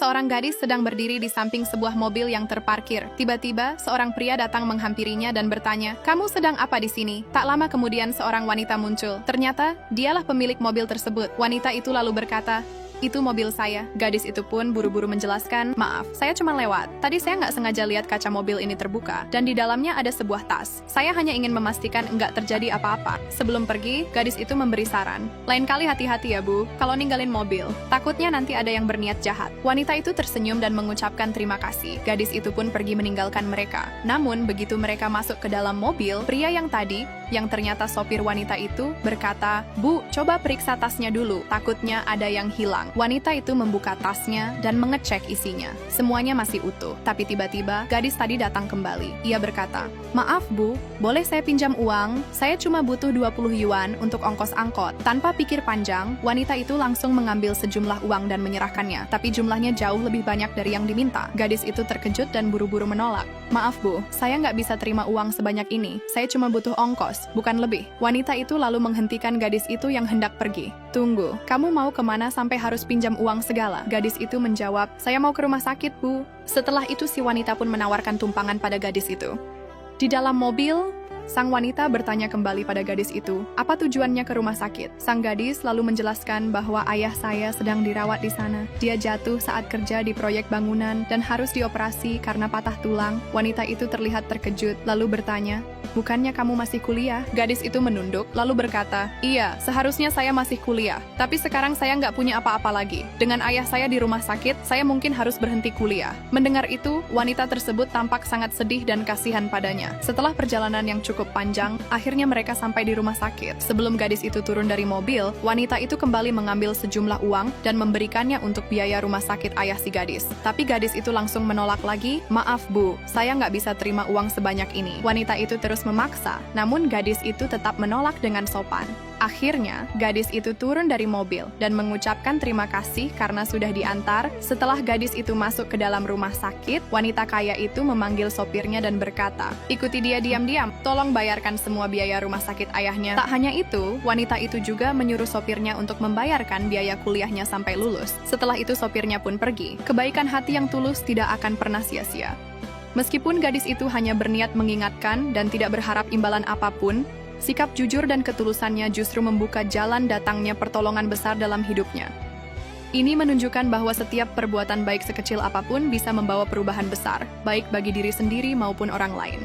seorang gadis sedang berdiri di samping sebuah mobil yang terparkir. Tiba-tiba, seorang pria datang menghampirinya dan bertanya, "Kamu sedang apa di sini?" Tak lama kemudian seorang wanita muncul. Ternyata, dialah pemilik mobil tersebut. Wanita itu lalu berkata, "Itu mobil saya." Gadis itu pun buru-buru menjelaskan, "Maaf, saya cuma lewat. Tadi saya nggak sengaja lihat kaca mobil ini terbuka, dan di dalamnya ada sebuah tas. Saya hanya ingin memastikan nggak terjadi apa-apa." Sebelum pergi, gadis itu memberi saran, "Lain kali hati-hati ya, Bu, kalau ninggalin mobil. Takutnya nanti ada yang berniat jahat." Wanita itu tersenyum dan mengucapkan terima kasih. Gadis itu pun pergi meninggalkan mereka. Namun, begitu mereka masuk ke dalam mobil, pria yang tadi, yang ternyata sopir wanita itu, berkata, "Bu, coba periksa tasnya dulu. Takutnya ada yang hilang." Wanita itu membuka tasnya dan mengecek isinya. Semuanya masih utuh. Tapi tiba-tiba, gadis tadi datang kembali. Ia berkata, "Maaf, Bu, boleh saya pinjam uang? Saya cuma butuh 20 yuan untuk ongkos angkot." Tanpa pikir panjang, wanita itu langsung mengambil sejumlah uang dan menyerahkannya. Tapi jumlahnya jauh lebih banyak dari yang diminta. Gadis itu terkejut dan buru-buru menolak. "Maaf, Bu, saya nggak bisa terima uang sebanyak ini. Saya cuma butuh ongkos, bukan lebih." Wanita itu lalu menghentikan gadis itu yang hendak pergi. "Tunggu, kamu mau kemana sampai harus pinjam uang segala?" Gadis itu menjawab, "Saya mau ke rumah sakit, Bu." Setelah itu si wanita pun menawarkan tumpangan pada gadis itu. Di dalam mobil, sang wanita bertanya kembali pada gadis itu, apa tujuannya ke rumah sakit. Sang gadis lalu menjelaskan bahwa ayah saya sedang dirawat di sana. Dia jatuh saat kerja di proyek bangunan dan harus dioperasi karena patah tulang. Wanita itu terlihat terkejut, lalu bertanya, "Bukannya kamu masih kuliah?" Gadis itu menunduk, lalu berkata, "Iya, seharusnya saya masih kuliah. Tapi sekarang saya nggak punya apa-apa lagi. Dengan ayah saya di rumah sakit, saya mungkin harus berhenti kuliah." Mendengar itu, wanita tersebut tampak sangat sedih dan kasihan padanya. Setelah perjalanan yang cukup panjang, akhirnya mereka sampai di rumah sakit. Sebelum gadis itu turun dari mobil, wanita itu kembali mengambil sejumlah uang dan memberikannya untuk biaya rumah sakit ayah si gadis. Tapi gadis itu langsung menolak lagi, "Maaf, Bu, saya nggak bisa terima uang sebanyak ini." Wanita itu terus memaksa, namun gadis itu tetap menolak dengan sopan. Akhirnya, gadis itu turun dari mobil dan mengucapkan terima kasih karena sudah diantar. Setelah gadis itu masuk ke dalam rumah sakit, wanita kaya itu memanggil sopirnya dan berkata, "Ikuti dia diam-diam, tolong bayarkan semua biaya rumah sakit ayahnya." Tak hanya itu, wanita itu juga menyuruh sopirnya untuk membayarkan biaya kuliahnya sampai lulus. Setelah itu sopirnya pun pergi. Kebaikan hati yang tulus tidak akan pernah sia-sia. Meskipun gadis itu hanya berniat mengingatkan dan tidak berharap imbalan apapun, sikap jujur dan ketulusannya justru membuka jalan datangnya pertolongan besar dalam hidupnya. Ini menunjukkan bahwa setiap perbuatan baik sekecil apapun bisa membawa perubahan besar, baik bagi diri sendiri maupun orang lain.